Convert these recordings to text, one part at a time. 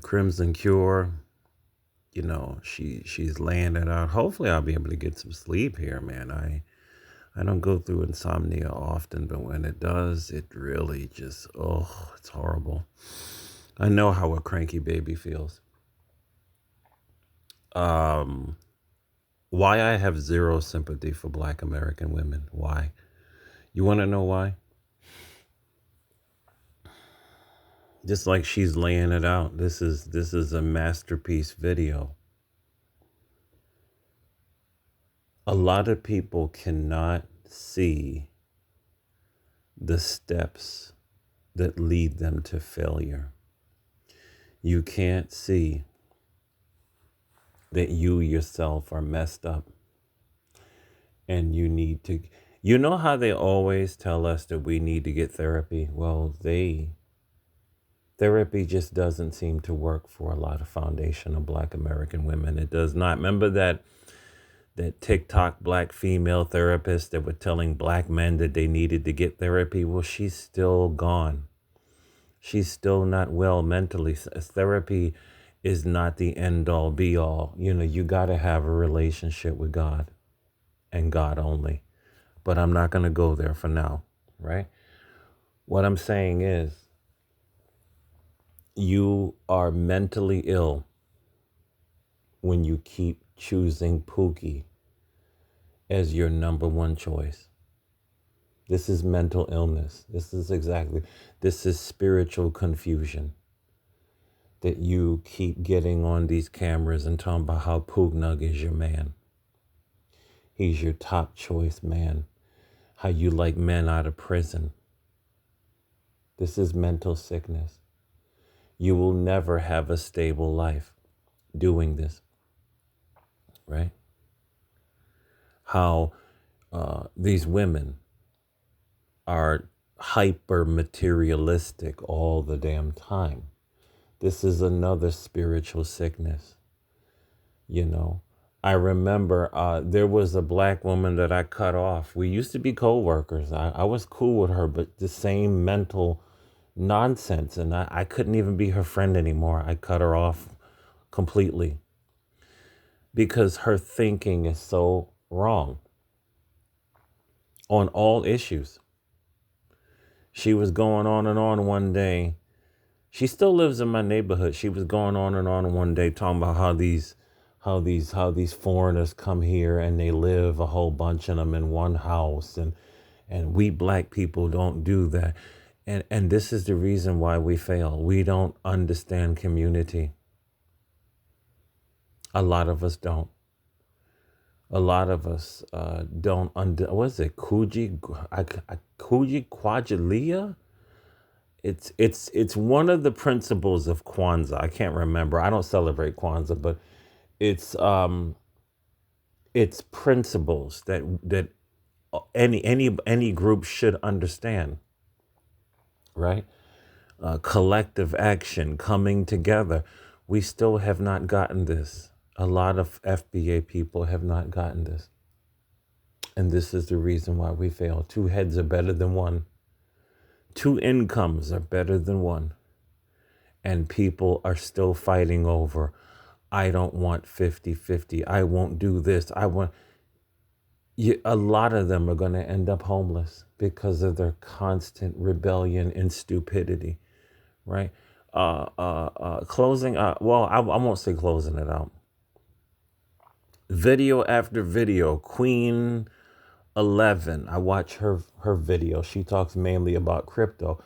Crimson Cure. She's laying it out. Hopefully I'll be able to get some sleep here, man. I don't go through insomnia often, but when it does, it really just, it's horrible. I know how a cranky baby feels. Um, why I have zero sympathy for Black American women. Why? You want to know why? Just like she's laying it out. This is a masterpiece video. A lot of people cannot see the steps that lead them to failure. You can't see that you yourself are messed up and you need to. You know how they always tell us that we need to get therapy? Well, therapy just doesn't seem to work for a lot of foundational Black American women. It does not. Remember that TikTok Black female therapist that were telling Black men that they needed to get therapy? Well, she's still gone. She's still not well mentally. Therapy is not the end all be all. You got to have a relationship with God and God only. But I'm not going to go there for now, right? What I'm saying is, you are mentally ill when you keep choosing Pookie as your number one choice. This is mental illness. This is spiritual confusion. That you keep getting on these cameras and talking about how Poognug is your man. He's your top choice man. How you like men out of prison. This is mental sickness. You will never have a stable life doing this, right? How these women are hyper materialistic all the damn time. This is another spiritual sickness. I remember there was a Black woman that I cut off. We used to be co-workers. I was cool with her, but the same mental nonsense, and I couldn't even be her friend anymore. I cut her off completely because her thinking is so wrong on all issues. She was going on and on one day. She still lives in my neighborhood. She was going on and on one day talking about how these foreigners come here and they live, a whole bunch of them in one house, and we Black people don't do that. And this is the reason why we fail. We don't understand community. A lot of us don't. A lot of us don't what is it? Kuji Kwajalia? It's one of the principles of Kwanzaa. I can't remember. I don't celebrate Kwanzaa, but it's principles that any group should understand, right? Collective action, coming together. We still have not gotten this. A lot of FBA people have not gotten this. And this is the reason why we fail. Two heads are better than one. Two incomes are better than one. And people are still fighting over, I don't want 50-50. I won't do this. A lot of them are going to end up homeless because of their constant rebellion and stupidity, right? Closing, well, I won't say closing it out. Video after video, Queen 11. I watch her video. She talks mainly about crypto.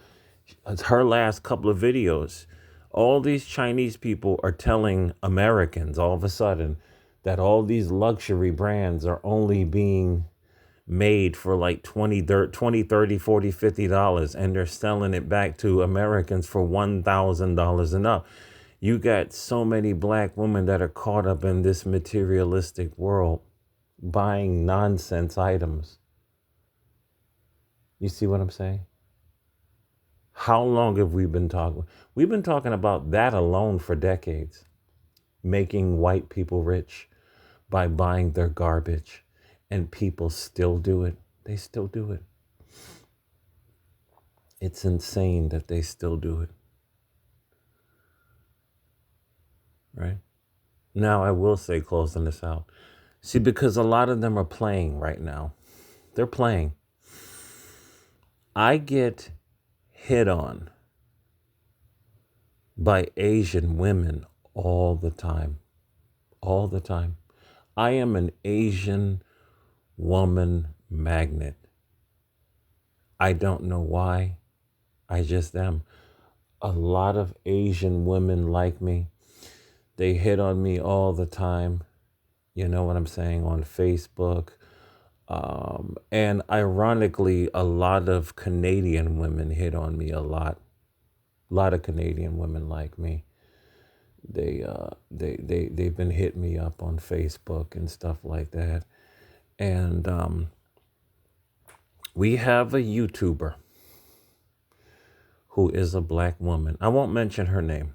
It's her last couple of videos. All these Chinese people are telling Americans all of a sudden that all these luxury brands are only being made for like $20, $30, $40, $50, and they're selling it back to Americans for $1,000 and up. You got so many Black women that are caught up in this materialistic world buying nonsense items. You see what I'm saying? How long have we been talking? We've been talking about that alone for decades. Making white people rich by buying their garbage. And people still do it. They still do it. It's insane that they still do it. right? Now, I will say, closing this out. See, because a lot of them are playing right now. They're playing. I get hit on by Asian women all the time. All the time. I am an Asian woman magnet. I don't know why. I just am. A lot of Asian women like me. They hit on me all the time. You know what I'm saying? On Facebook. And ironically, a lot of Canadian women hit on me a lot. A lot of Canadian women like me. They've been hitting me up on Facebook and stuff like that. And we have a YouTuber who is a black woman. I won't mention her name,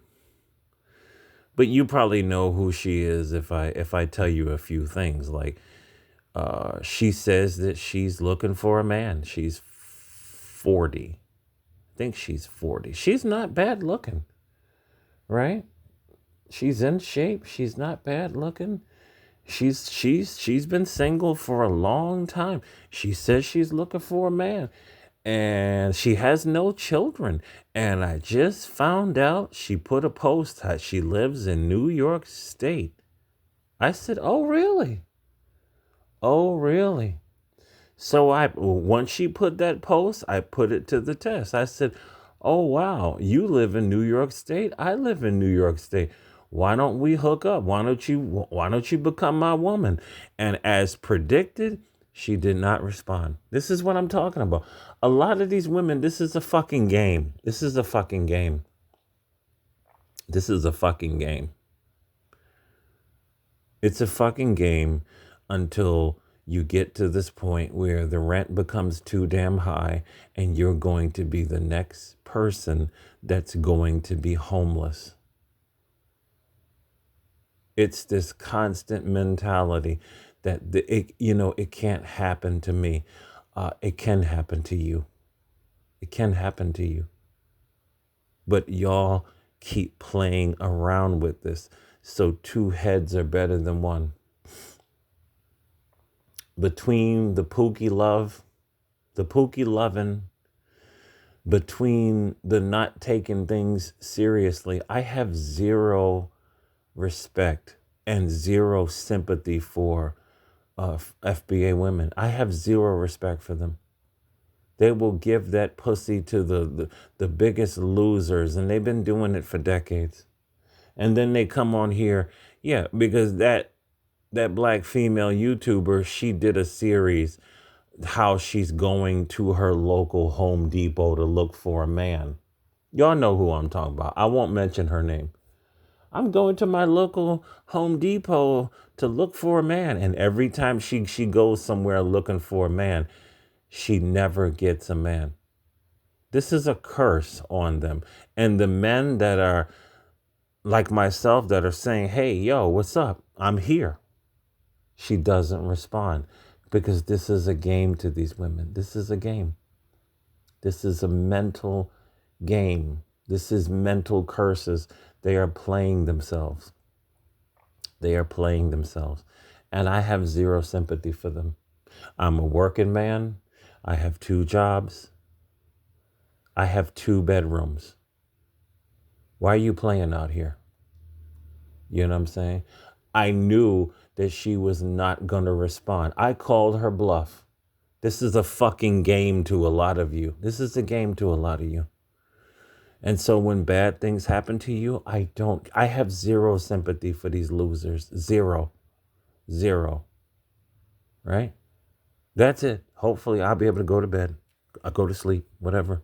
but you probably know who she is if I tell you a few things. Like she says that she's looking for a man. She's 40. I think she's 40. She's not bad looking, right? She's in shape. She's not bad looking. She's been single for a long time. She says she's looking for a man. And she has no children. And I just found out she put a post that she lives in New York State. I said, "Oh, really? Oh, really?" So once she put that post, I put it to the test. I said, "Oh, wow, you live in New York State. I live in New York State. Why don't we hook up? Why don't you become my woman?" And as predicted, she did not respond. This is what I'm talking about. A lot of these women, this is a fucking game. This is a fucking game. This is a fucking game. It's a fucking game until you get to this point where the rent becomes too damn high and you're going to be the next person that's going to be homeless. It's this constant mentality that it can't happen to me. It can happen to you. It can happen to you. But y'all keep playing around with this. So two heads are better than one. Between the Pookie loving, between the not taking things seriously, I have zero respect and zero sympathy for FBA women. I have zero respect for them. They will give that pussy to the biggest losers, and they've been doing it for decades. And then they come on here, yeah, because that black female YouTuber, she did a series how she's going to her local Home Depot to look for a man. Y'all know who I'm talking about. I won't mention her name. I'm going to my local Home Depot to look for a man. And every time she goes somewhere looking for a man, she never gets a man. This is a curse on them. And the men that are like myself that are saying, "Hey, yo, what's up? I'm here." She doesn't respond because this is a game to these women. This is a game. This is a mental game. This is mental curses. They are playing themselves. They are playing themselves. And I have zero sympathy for them. I'm a working man. I have 2 jobs. I have 2 bedrooms. Why are you playing out here? You know what I'm saying? I knew that she was not going to respond. I called her bluff. This is a fucking game to a lot of you. This is a game to a lot of you. And so when bad things happen to you, I have zero sympathy for these losers. Zero. Right? That's it. Hopefully I'll be able to go to bed. I'll go to sleep, whatever.